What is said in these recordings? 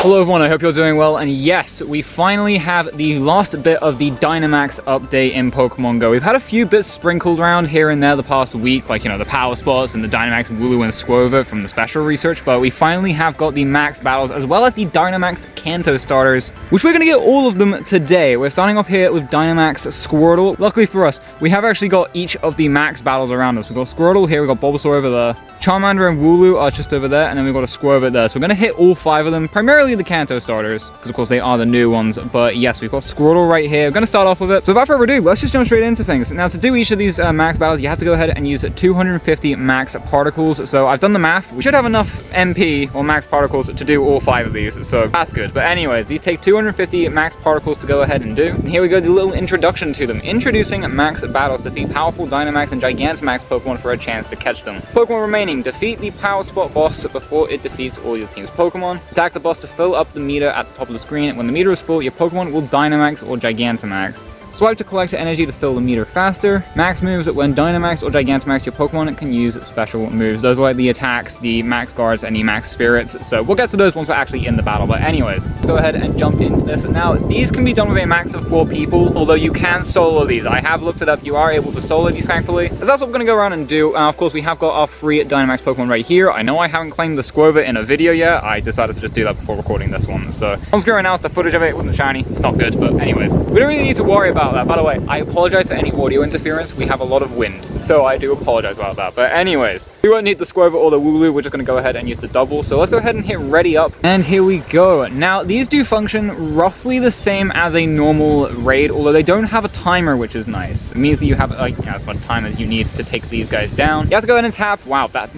Hello everyone, I hope you're doing well, and yes, we finally have the last bit of the Dynamax update in Pokemon Go. We've had a few bits sprinkled around here and there the past week, like, the Power Spots and the Dynamax Wooloo and Squover from the special research, but we finally have got the Max Battles as well as the Dynamax Kanto starters, which we're going to get all of them today. We're starting off here with Dynamax Squirtle. Luckily for us, we have actually got each of the Max Battles around us. We've got Squirtle here, we've got Bulbasaur over there, Charmander and Wooloo are just over there, and then we've got a Squirtle there. So we're going to hit all 5 of them, primarily the Kanto starters, because of course they are the new ones. But yes, we've got Squirtle right here. We're going to start off with it. So without further ado, let's just jump straight into things. Now, to do each of these max battles, you have to go ahead and use 250 max particles. So I've done the math. We should have enough MP, or max particles, to do all 5 of these. So that's good. But anyways, these take 250 max particles to go ahead and do. And here we go, the little introduction to them. Introducing Max Battles. Defeat powerful Dynamax and Gigantamax Pokemon for a chance to catch them. Pokemon remaining. Defeat the Power Spot boss before it defeats all your team's Pokemon. Attack the boss to fill up the meter at the top of the screen. When the meter is full, your Pokemon will Dynamax or Gigantamax. Swipe to collect energy to fill the meter faster. Max moves. When Dynamax or Gigantamax, your Pokemon can use special moves. Those are like the attacks, the Max Guards, and the Max Spirits. So we'll get to those once we're actually in the battle. But anyways, let's go ahead and jump into this. Now, these can be done with a max of 4 people, although you can solo these. I have looked it up. You are able to solo these, thankfully. So that's what we're going to go around and do. Of course, we have got our free Dynamax Pokemon right here. I know I haven't claimed the Squover in a video yet. I decided to just do that before recording this one. So on screen right now is the footage of it. It wasn't shiny. It's not good. But anyways, we don't really need to worry about that. By the way, I apologize for any audio interference. We have a lot of wind, so I do apologize about that. But anyways, we won't need the Squover or the Wooloo. We're just going to go ahead and use the double. So let's go ahead and hit ready up, and here we go. Now, these do function roughly the same as a normal raid, although they don't have a timer, which is nice. It means that you have as much time as you need to take these guys down. You have to go ahead and tap. Wow, that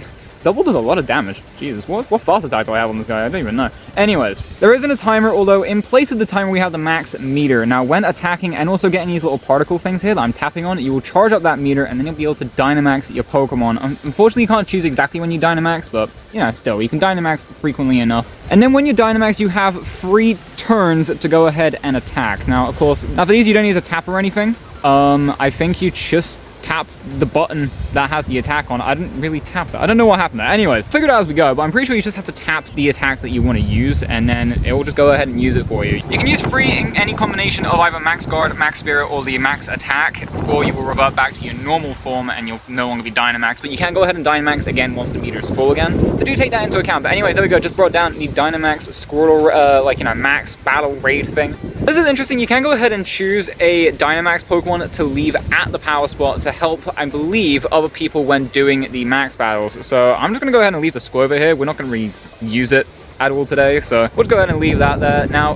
double does a lot of damage. Jesus, what fast attack do I have on this guy? I don't even know. Anyways, there isn't a timer, although in place of the timer we have the max meter. Now, when attacking and also getting these little particle things here that I'm tapping on, you will charge up that meter and then you'll be able to Dynamax your Pokemon. Unfortunately, you can't choose exactly when you Dynamax, but still, you can Dynamax frequently enough. And then when you Dynamax, you have 3 turns to go ahead and attack. Now, of course, for these you don't need to tap or anything. I think you just tap the button that has the attack on. I didn't really tap that. I don't know what happened there. Anyways, figured out as we go, but I'm pretty sure you just have to tap the attack that you want to use, and then it will just go ahead and use it for you. You can use free in any combination of either Max Guard, Max Spirit, or the Max Attack before you will revert back to your normal form and you'll no longer be Dynamax, but you can go ahead and Dynamax again once the meter is full again. So do take that into account. But anyways, there we go. Just brought down the Dynamax Squirtle, Max Battle Raid thing. This is interesting. You can go ahead and choose a Dynamax Pokemon to leave at the Power Spot to help, I believe, other people when doing the Max Battles. So I'm just going to go ahead and leave the Squover here. We're not going to really use it at all today, so we'll just go ahead and leave that there. Now,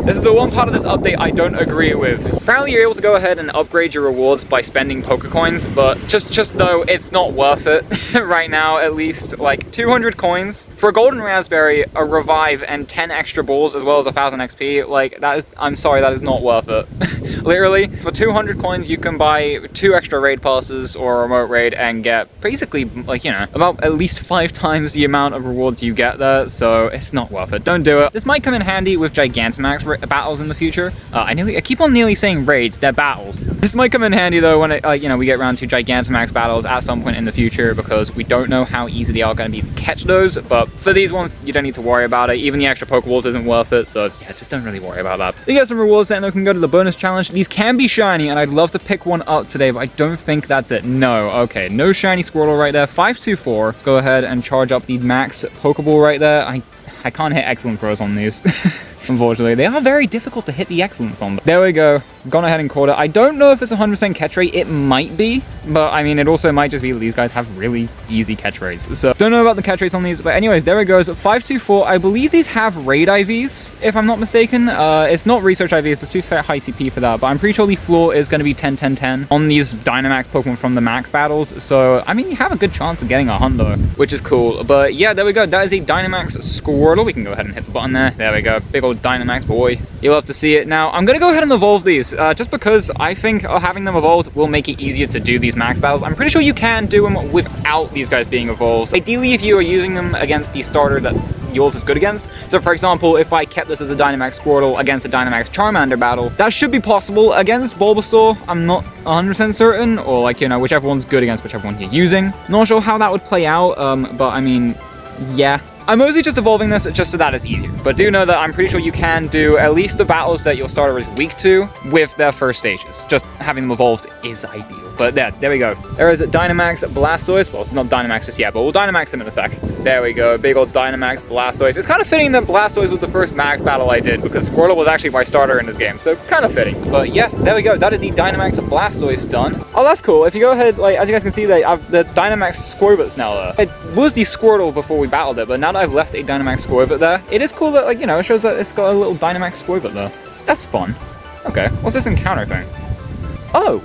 this is the one part of this update I don't agree with. Apparently you're able to go ahead and upgrade your rewards by spending Pokecoins, but just know it's not worth it right now, at least. Like 200 coins for a golden raspberry, a revive, and 10 extra balls as well as 1000 XP. Like, that is, I'm sorry, that is not worth it. Literally, for 200 coins you can buy 2 extra raid passes or a remote raid and get basically about at least 5 times the amount of rewards you get there, so it's not worth it. Don't do it. This might come in handy with Gigantamax battles in the future. I keep on nearly saying raids, they're battles. This might come in handy though when we get around to Gigantamax battles at some point in the future, because we don't know how easy they are going to be to catch those. But for these ones, you don't need to worry about it. Even the extra Pokeballs isn't worth it, so yeah, just don't really worry about that. You get some rewards there, and then we can go to the bonus challenge. These can be shiny, and I'd love to pick one up today, but I don't think that's it. No, okay, no shiny Squirtle right there. 524. Let's go ahead and charge up the max Pokeball right there. I can't hit Excellent Throws on these. Unfortunately, they are very difficult to hit the excellence on. There we go. Gone ahead and caught it. I don't know if it's 100% catch rate. It might be, but I mean, it also might just be that these guys have really easy catch rates. So don't know about the catch rates on these, but anyways, there it goes. 524. I believe these have raid IVs, if I'm not mistaken. It's not research IVs. It's too high CP for that, but I'm pretty sure the floor is going to be 10, 10, 10 on these Dynamax Pokemon from the Max Battles. So, I mean, you have a good chance of getting a Hundo, which is cool. But yeah, there we go. That is a Dynamax Squirtle. We can go ahead and hit the button there. There we go. Big old Dynamax boy. You'll have to see it. Now, I'm going to go ahead and evolve these, just because I think having them evolved will make it easier to do these max battles. I'm pretty sure you can do them without these guys being evolved. Ideally, if you are using them against the starter that yours is good against. So for example, if I kept this as a Dynamax Squirtle against a Dynamax Charmander battle, that should be possible. Against Bulbasaur, I'm not 100% certain, or whichever one's good against whichever one you're using. Not sure how that would play out, but I mean, yeah, I'm mostly just evolving this just so that it's easier. But do know that I'm pretty sure you can do at least the battles that your starter is weak to with their first stages. Just having them evolved is ideal. But there we go. There is Dynamax Blastoise. Well, it's not Dynamax just yet, but we'll Dynamax him in a sec. There we go, big old Dynamax Blastoise. It's kind of fitting that Blastoise was the first max battle I did because Squirtle was actually my starter in this game, so kind of fitting. But yeah, there we go. That is the Dynamax Blastoise done. Oh, that's cool. If you go ahead, like, as you guys can see, they have the Dynamax Squirtle's now there. It was the Squirtle before we battled it, but now that I've left a Dynamax Squirtle there, it is cool that, like, you know, it shows that it's got a little Dynamax Squirtle there. That's fun. Okay, what's this encounter thing? Oh!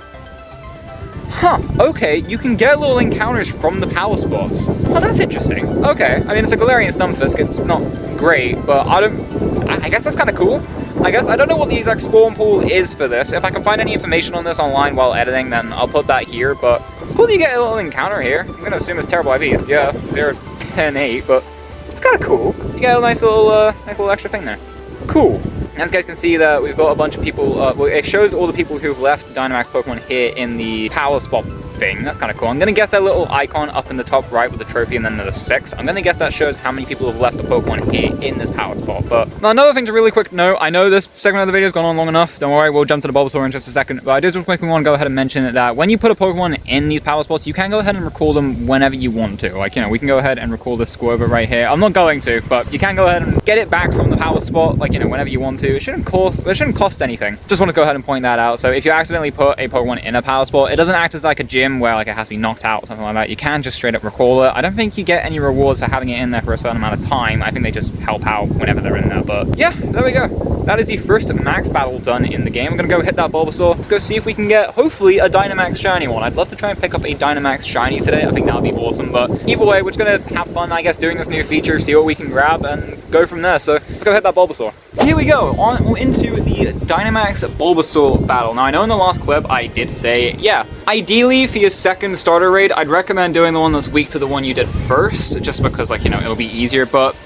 Huh, okay, you can get little encounters from the power spots. Oh, that's interesting. Okay, I mean, it's a Galarian Stunfisk, it's not great, but I guess that's kind of cool. I don't know what the exact spawn pool is for this. If I can find any information on this online while editing, then I'll put that here, but it's cool that you get a little encounter here. I'm gonna assume it's terrible IVs, yeah, 0, 10, 8, but it's kind of cool. You get a nice little extra thing there. Cool. As you guys can see that we've got a bunch of people, well, it shows all the people who've left Dynamax Pokemon here in the power spot thing. That's kind of cool. I'm going to guess that little icon up in the top right with the trophy and then the 6. I'm going to guess that shows how many people have left the Pokemon here in this power spot. But now, another thing to really quick note, I know this segment of the video has gone on long enough. Don't worry, we'll jump to the Bulbasaur in just a second. But I just quickly want to go ahead and mention that when you put a Pokemon in these power spots, you can go ahead and recall them whenever you want to. Like, you know, we can go ahead and recall this Squirtle right here. I'm not going to, but you can go ahead and get it back from the power spot, like, you know, whenever you want to. It shouldn't cost anything. Just want to go ahead and point that out. So if you accidentally put a Pokemon in a power spot, it doesn't act as like a gym where like it has to be knocked out or something like that. You can just straight up recall it. I don't think you get any rewards for having it in there for a certain amount of time. I think they just help out whenever they're in there. But yeah, there we go. That is the first max battle done in the game. I'm gonna go hit that Bulbasaur. Let's go see if we can get, hopefully, a Dynamax shiny one. I'd love to try and pick up a Dynamax shiny today. I think that would be awesome. But either way, we're just gonna have fun, I guess, doing this new feature, see what we can grab, and go from there. So let's go hit that Bulbasaur. Here we go, on into the Dynamax Bulbasaur battle. Now, I know in the last clip I did say, yeah, ideally for your second starter raid, I'd recommend doing the one that's weak to the one you did first, just because, like, you know, it'll be easier, but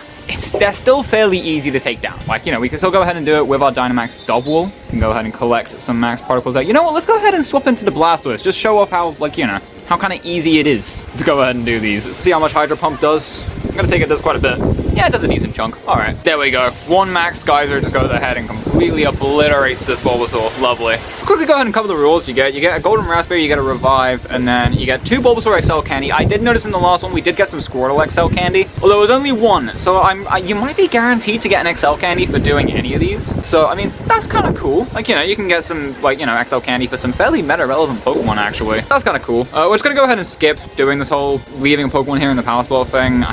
they're still fairly easy to take down. Like, you know, we can still go ahead and do it with our Dynamax Double. We can go ahead and collect some max particles out. You know what, let's go ahead and swap into the Blastoise, just show off how, like, you know, how kind of easy it is to go ahead and do these. See how much Hydro Pump does. I'm gonna take it does quite a bit. Yeah, it does a decent chunk. Alright, there we go. One max geyser just goes ahead and completely obliterates this Bulbasaur. Lovely. Quickly go ahead and cover the rewards you get. You get a Golden Raspberry, you get a Revive, and then you get 2 Bulbasaur XL Candy. I did notice in the last one we did get some Squirtle XL Candy, although it was only 1, so you might be guaranteed to get an XL Candy for doing any of these. So, I mean, that's kind of cool. Like, you know, you can get some, like, you know, XL Candy for some fairly meta-relevant Pokemon, actually. That's kind of cool. We're just gonna go ahead and skip doing this whole leaving a Pokemon here in the Power Spot thing.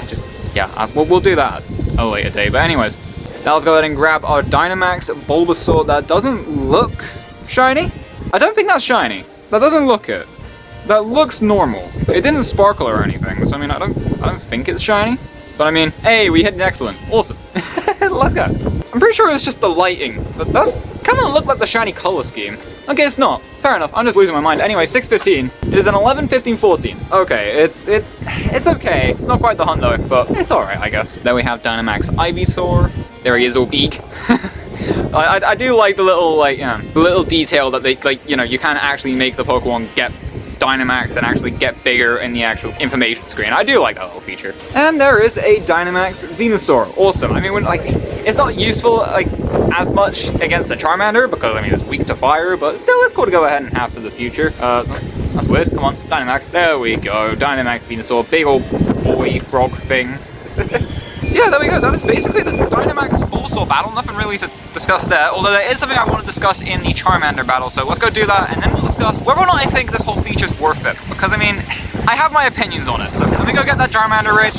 We'll do that a later day. But anyways, now let's go ahead and grab our Dynamax Bulbasaur that doesn't look shiny. I don't think that's shiny. That doesn't look it. That looks normal. It didn't sparkle or anything, so I mean, I don't think it's shiny. But I mean, hey, we hit an excellent. Awesome. Let's go. I'm pretty sure it's just the lighting, but that kind of looked like the shiny color scheme. Okay, it's not. Fair enough. I'm just losing my mind. Anyway, 615. It is an 11, 15, 14. Okay, it's okay. It's not quite the hunt though, but it's alright, I guess. Then we have Dynamax Ivysaur. There he is, all beak. I do like the little, like, the little detail that they, like, you know, you can actually make the Pokemon get Dynamax and actually get bigger in the actual information screen. I do like that little feature. And there is a Dynamax Venusaur. Awesome. I mean, when, like, it's not useful, like, as much against a Charmander because, I mean, it's weak to fire, but still, it's cool to go ahead and have for the future. That's weird. Come on, Dynamax. There we go. Dynamax Venusaur. Big old boy frog thing. So yeah, there we go. That is basically the Dynamax Bulbasaur battle. Nothing really to discuss there, although there is something I want to discuss in the Charmander battle, so let's go do that, and then we'll discuss whether or not I think this whole feature's worth it. Because, I mean, I have my opinions on it, so let me go get that Charmander raid.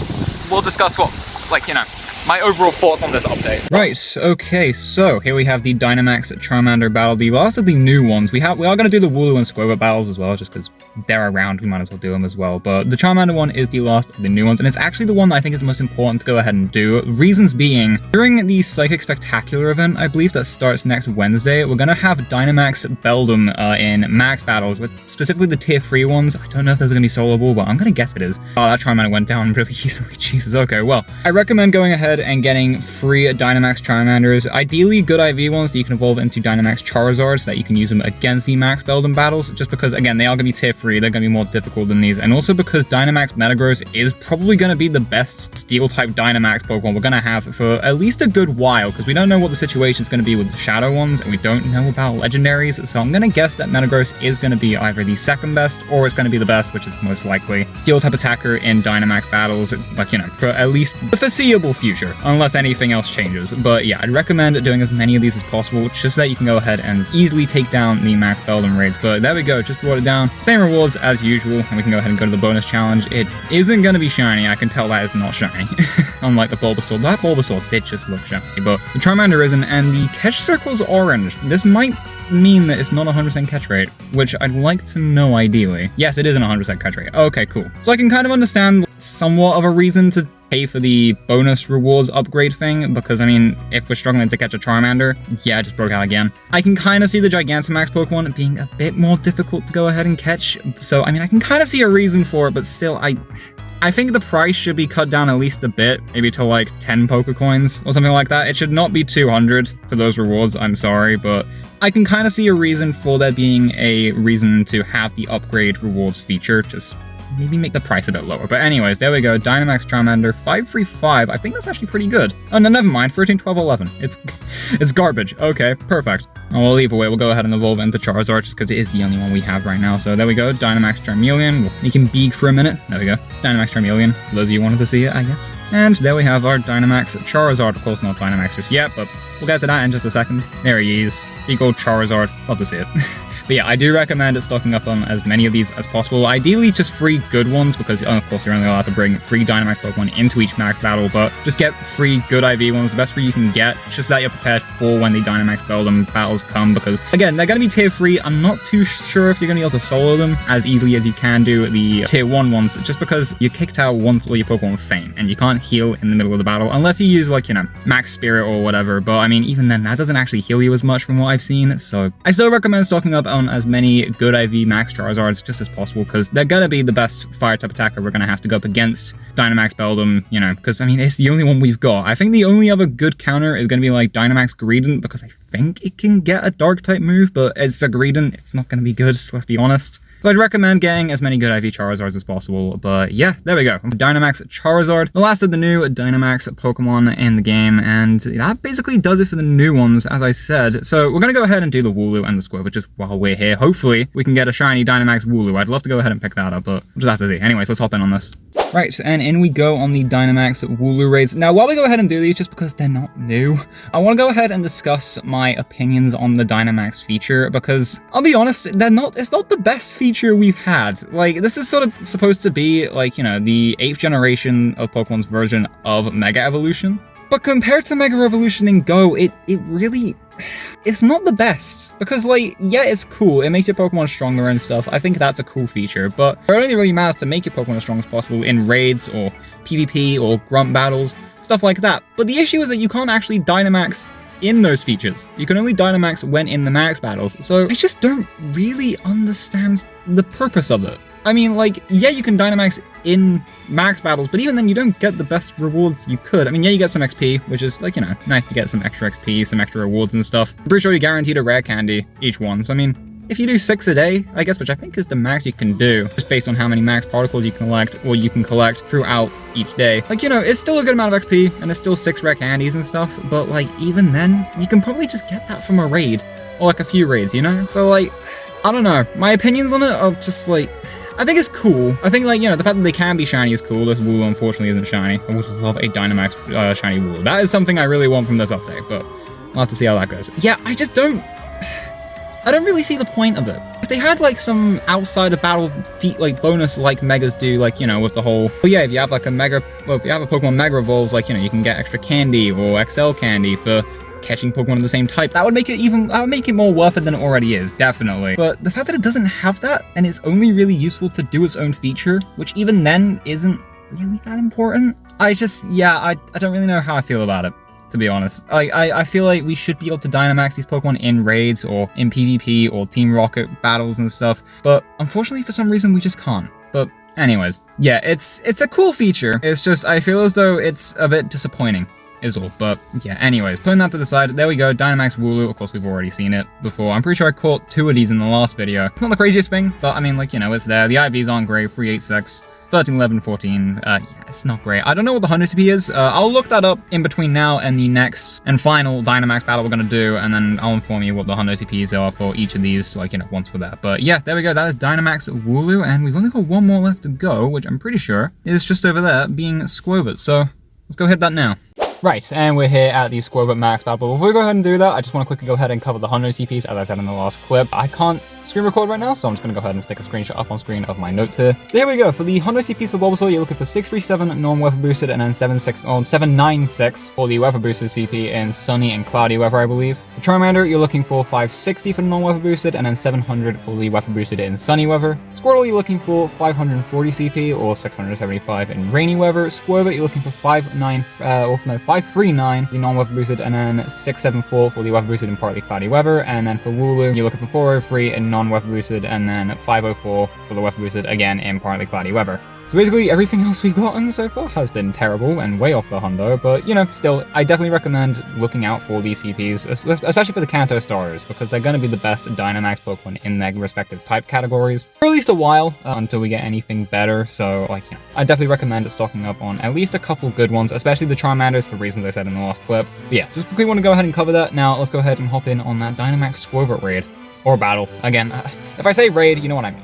We'll discuss what, like, you know, my overall thoughts on this update. Right, okay, so here we have the Dynamax Charmander battle, the last of the new ones. We are going to do the Wooloo and Squirtle battles as well, just because they're around, we might as well do them as well. But the Charmander one is the last of the new ones, and it's actually the one that I think is the most important to go ahead and do. Reasons being, during the Psychic Spectacular event, I believe that starts next Wednesday, we're going to have Dynamax Beldum in max battles, with specifically the tier 3 ones. I don't know if those are going to be soloable, but I'm going to guess it is. Oh, that Charmander went down really easily. Jesus, okay, well, I recommend going ahead ahead and getting free Dynamax Charmanders. Ideally, good IV ones that you can evolve into Dynamax Charizards so that you can use them against the Max Beldum battles, just because, again, they are going to be tier 3, they're going to be more difficult than these, and also because Dynamax Metagross is probably going to be the best Steel-type Dynamax Pokemon we're going to have for at least a good while, because we don't know what the situation is going to be with the Shadow ones, and we don't know about Legendaries, so I'm going to guess that Metagross is going to be either the second best, or it's going to be the best, which is most likely. Steel-type attacker in Dynamax battles, like, you know, for at least the foreseeable future, unless anything else changes. But yeah, I'd recommend doing as many of these as possible, just so that you can go ahead and easily take down the Max Beldum raids. But there we go, just brought it down. Same rewards as usual, and we can go ahead and go to the bonus challenge. It isn't going to be shiny, I can tell that is not shiny. Unlike the Bulbasaur. That Bulbasaur did just look shiny, but the Charmander isn't, and the catch circle's orange. This might mean that it's not 100% catch rate, which I'd like to know ideally. Yes, it isn't 100% catch rate. Okay, cool. So I can kind of understand somewhat of a reason to pay for the bonus rewards upgrade thing, because I mean, if we're struggling to catch a Charmander, yeah, I just broke out again. I can kind of see the Gigantamax Pokemon being a bit more difficult to go ahead and catch, so I mean, I can kind of see a reason for it, but still, I think the price should be cut down at least a bit, maybe to like 10 Pokecoins or something like that. It should not be 200 for those rewards, I'm sorry, but I can kind of see a reason for there being a reason to have the upgrade rewards feature, just maybe make the price a bit lower. But anyways, there we go, Dynamax Charmander, 535, I think that's actually pretty good. Oh, no, never mind, 13, 12, 11. It's garbage. Okay, perfect. Oh, well, either way, we'll go ahead and evolve into Charizard, just because it is the only one we have right now. So there we go, Dynamax Charmeleon, we'll make him big for a minute. There we go, Dynamax Charmeleon, for those of you who wanted to see it, I guess. And there we have our Dynamax Charizard, of course not Dynamax just yet, but we'll get to that in just a second. There he is, big old Charizard, love to see it. But yeah, I do recommend stocking up on as many of these as possible. Ideally, just 3 good ones, because of course you're only allowed to bring 3 Dynamax Pokemon into each max battle, but just get 3 good IV ones, the best 3 you can get, just so that you're prepared for when the Dynamax Beldum battles come, because again, they're going to be tier 3. I'm not too sure if you're going to be able to solo them as easily as you can do the tier 1 ones, just because you're kicked out once all your Pokemon faint, and you can't heal in the middle of the battle, unless you use, like, you know, Max Spirit or whatever, but I mean, even then, that doesn't actually heal you as much from what I've seen, so I still recommend stocking up on as many good IV Max Charizards just as possible, because they're gonna be the best fire-type attacker we're gonna have to go up against Dynamax Beldum, you know, because I mean, it's the only one we've got. I think the only other good counter is gonna be like Dynamax Greedent, because I think it can get a Dark-type move, but it's a Greedent, it's not gonna be good, let's be honest. So I'd recommend getting as many good IV Charizards as possible, but yeah, there we go. Dynamax Charizard, the last of the new Dynamax Pokemon in the game, and that basically does it for the new ones, as I said. So we're gonna go ahead and do the Wooloo and the Squirtle just while we're here. Hopefully, we can get a shiny Dynamax Wooloo. I'd love to go ahead and pick that up, but we'll just have to see. Anyways, let's hop in on this. Right, and in we go on the Dynamax Wooloo raids. Now, while we go ahead and do these, just because they're not new, I want to go ahead and discuss my opinions on the Dynamax feature, because I'll be honest, it's not the best feature we've had. Like, this is sort of supposed to be, like, you know, the 8th generation of Pokemon's version of Mega Evolution. But compared to Mega Evolution in Go, it really... it's not the best, because, like, yeah, it's cool, it makes your Pokemon stronger and stuff, I think that's a cool feature, but it only really matters to make your Pokemon as strong as possible in raids, or PvP, or grunt battles, stuff like that. But the issue is that you can't actually Dynamax in those features. You can only Dynamax when in the max battles, so I just don't really understand the purpose of it. I mean, like, yeah, you can Dynamax in max battles, but even then you don't get the best rewards you could. I mean, yeah, you get some XP, which is, like, you know, nice to get some extra XP, some extra rewards and stuff. I'm pretty sure you're guaranteed a rare candy each one, so I mean, if you do 6 a day, I guess, which I think is the max you can do, just based on how many max particles you collect, or you can collect throughout each day. Like, you know, it's still a good amount of XP, and it's still 6 rare candies and stuff, but, like, even then, you can probably just get that from a raid, or, like, a few raids, you know? So, like, I don't know. My opinions on it are just, like, I think it's cool. I think, like, you know, the fact that they can be shiny is cool. This Wooloo, unfortunately, isn't shiny. I would love a Dynamax shiny Wooloo. That is something I really want from this update, but I'll have to see how that goes. Yeah, I don't really see the point of it. If they had, like, some outside of battle feat, like, bonus like Megas do, like, you know, with the whole, oh yeah, if you have, like, if you have a Pokemon Mega Evolves, like, you know, you can get extra candy or XL candy for catching Pokemon of the same type. That would make it more worth it than it already is, definitely. But the fact that it doesn't have that, and it's only really useful to do its own feature, which even then isn't really that important, I don't really know how I feel about it, to be honest. I feel like we should be able to Dynamax these Pokemon in raids, or in PvP, or Team Rocket battles and stuff, but unfortunately for some reason we just can't. But anyways, yeah, it's a cool feature. It's just, I feel as though it's a bit disappointing, is all. But yeah, anyways, putting that to the side, there we go, Dynamax Wooloo. Of course, we've already seen it before. I'm pretty sure I caught 2 of these in the last video. It's not the craziest thing, but I mean, like, you know, it's there. The IVs aren't great, 386. 13, 11, 14, yeah, it's not great. I don't know what the 100 CP is. I'll look that up in between now and the next and final Dynamax battle we're going to do, and then I'll inform you what the 100 CPs are for each of these, like, you know, once for that. But yeah, there we go. That is Dynamax Wooloo, and we've only got 1 more left to go, which I'm pretty sure is just over there, being Squovit. So let's go hit that now. Right, and we're here at the Squovit Max battle. But before we go ahead and do that, I just want to quickly go ahead and cover the 100 CPs, as I said in the last clip. I can't screen record right now, so I'm just going to go ahead and stick a screenshot up on screen of my notes here. So here we go. For the 100 CPs for Bulbasaur, you're looking for 637 non-weather boosted, and then 796 for the weather boosted CP in sunny and cloudy weather, I believe. For Charmander, you're looking for 560 for the non-weather boosted, and then 700 for the weather boosted in sunny weather. Squirtle, you're looking for 540 CP, or 675 in rainy weather. Squirtle, you're looking for 539 the non-weather boosted, and then 674 for the weather boosted in partly cloudy weather. And then for Wooloo, you're looking for 403 in non-weather boosted, and then 504 for the weather boosted again in partly cloudy weather. So basically everything else we've gotten so far has been terrible and way off the hundo, but you know, still, I definitely recommend looking out for these CPs, especially for the Kanto starters, because they're going to be the best Dynamax Pokemon in their respective type categories, for at least a while, until we get anything better. So like, you know, I definitely recommend stocking up on at least a couple good ones, especially the Charmanders for reasons I said in the last clip. But yeah, just quickly want to go ahead and cover that. Now let's go ahead and hop in on that Dynamax Squirtle raid, or battle. Again, if I say raid, you know what I mean.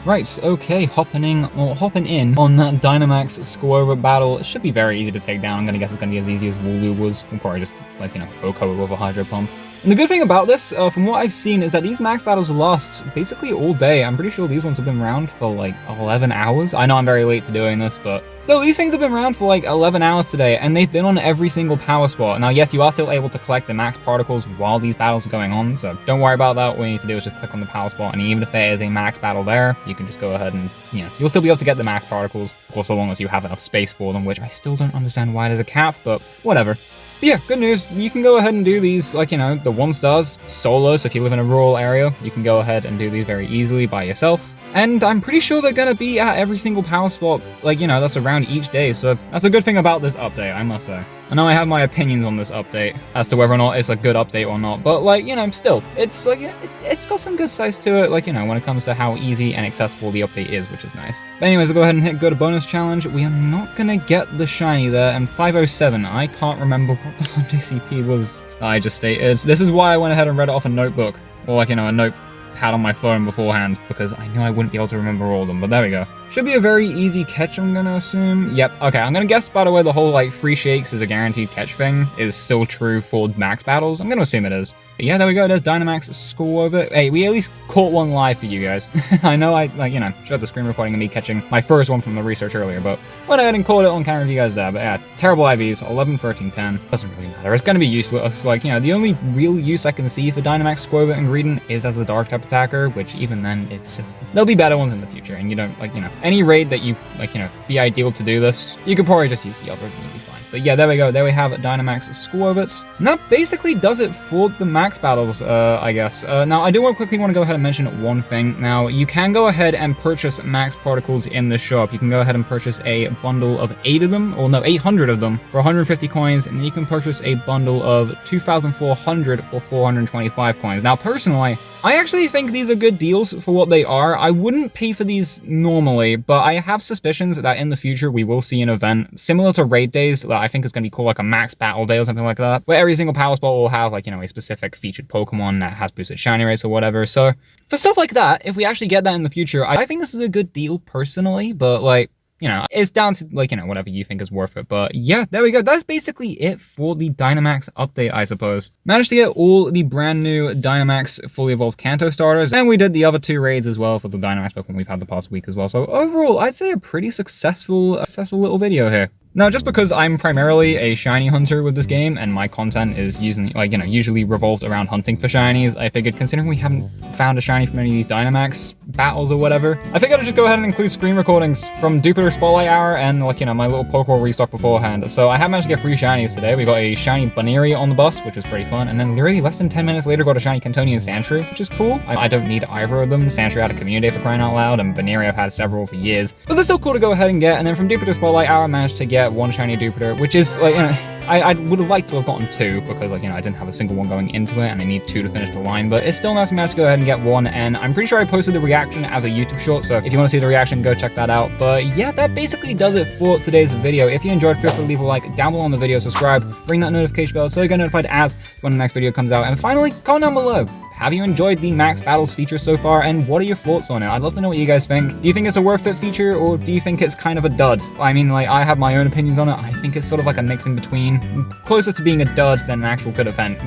Right, okay, hopping in on that Dynamax Squirtle battle. It should be very easy to take down. I'm gonna guess it's gonna be as easy as Wooloo was. We'll probably just, like, you know, go cover with a Hydro Pump. And the good thing about this, from what I've seen, is that these max battles last basically all day. I'm pretty sure these ones have been around for like 11 hours. I know I'm very late to doing this, but still, these things have been around for like 11 hours today, and they've been on every single power spot. Now, yes, you are still able to collect the max particles while these battles are going on, so don't worry about that. All you need to do is just click on the power spot, and even if there is a max battle there, you can just go ahead and, you know, you'll still be able to get the max particles, of course, so long as you have enough space for them, which I still don't understand why there's a cap, but whatever. But yeah, good news, you can go ahead and do these, like, you know, the 1-stars solo, so if you live in a rural area, you can go ahead and do these very easily by yourself. And I'm pretty sure they're gonna be at every single power spot, like, you know, that's around each day, so that's a good thing about this update, I must say. I know I have my opinions on this update, as to whether or not it's a good update or not, but, like, you know, still, it's, like, it's got some good size to it, like, you know, when it comes to how easy and accessible the update is, which is nice. But anyways, we'll go ahead and go to bonus challenge. We are not gonna get the shiny there, and 507, I can't remember what the 100 CP was I just stated. This is why I went ahead and read it off a notebook, or, like, you know, a notepad on my phone beforehand, because I knew I wouldn't be able to remember all of them, but there we go. Should be a very easy catch, I'm gonna assume. Yep, okay, I'm gonna guess, by the way, the whole, like, free shakes is a guaranteed catch thing is still true for max battles. I'm gonna assume it is. But yeah, there we go, there's Dynamax Squirtle. Hey, we at least caught one live for you guys. I know I, like, you know, showed the screen recording of me catching my first one from the research earlier, but went ahead and caught it on camera for you guys there. But yeah, terrible IVs, 11, 13, 10. Doesn't really matter, it's gonna be useless. Like, you know, the only real use I can see for Dynamax Squirtle ingredient is as a dark type attacker, which even then, it's just, there'll be better ones in the future, and you don't, like, you know, any raid that you, like, you know, be ideal to do this, you could probably just use the others and you'll be fine. But yeah, there we go. There we have Dynamax Squirtle. And that basically does it for the max battles, I guess. Now, I do quickly want to go ahead and mention one thing. Now, you can go ahead and purchase max particles in the shop. You can go ahead and purchase a bundle of 8 of them, or no, 800 of them for 150 coins, and then you can purchase a bundle of 2,400 for 425 coins. Now, personally, I actually think these are good deals for what they are. I wouldn't pay for these normally, but I have suspicions that in the future we will see an event similar to raid days that I think is going to be called like a max battle day or something like that, where every single power spot will have, like, you know, a specific featured Pokemon that has boosted shiny rates or whatever. So for stuff like that, if we actually get that in the future, I think this is a good deal personally, but like, you know, it's down to, like, you know, whatever you think is worth it. But yeah, there we go. That's basically it for the Dynamax update, I suppose. Managed to get all the brand new Dynamax fully evolved Kanto starters, and we did the other 2 raids as well for the Dynamax Pokemon we've had the past week as well. So overall, I'd say a pretty successful little video here. Now, just because I'm primarily a shiny hunter with this game, and my content is using, like, you know, usually revolved around hunting for shinies, I figured, considering we haven't found a shiny from any of these Dynamax battles or whatever, I figured I'd just go ahead and include screen recordings from Jupiter Spotlight Hour and, like, you know, my little Pokeball restock beforehand. So I have managed to get 3 shinies today. We got a shiny Baneri on the bus, which was pretty fun, and then literally less than 10 minutes later got a shiny Cantonian Sandshrew, which is cool. I don't need either of them. Sandshrew had a community for crying out loud, and Baneri I've had several for years. But they're still cool to go ahead and get, and then from Jupiter Spotlight Hour I managed to get 1 shiny Jupiter, which is, like, you know, I would have liked to have gotten 2 because, like, you know, I didn't have a single one going into it and I need 2 to finish the line, but it's still nice to manage to go ahead and get 1, and I'm pretty sure I posted the reaction as a YouTube short, so if you want to see the reaction, go check that out. But yeah, that basically does it for today's video. If you enjoyed, feel free to leave a like down below on the video, subscribe, ring that notification bell so you get notified as when the next video comes out, and finally, comment down below. Have you enjoyed the Max Battles feature so far, and what are your thoughts on it? I'd love to know what you guys think. Do you think it's a worth it feature, or do you think it's kind of a dud? I mean, like, I have my own opinions on it. I think it's sort of like a mix in between, closer to being a dud than an actual good event,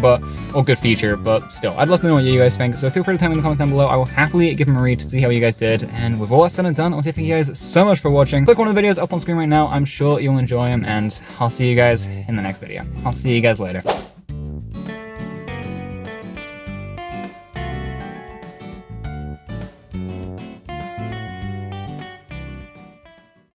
or good feature, but still, I'd love to know what you guys think, so feel free to tell me in the comments down below. I will happily give them a read to see how you guys did, and with all that said and done, I want to thank you guys so much for watching. Click one of the videos up on screen right now. I'm sure you'll enjoy them, and I'll see you guys in the next video. I'll see you guys later.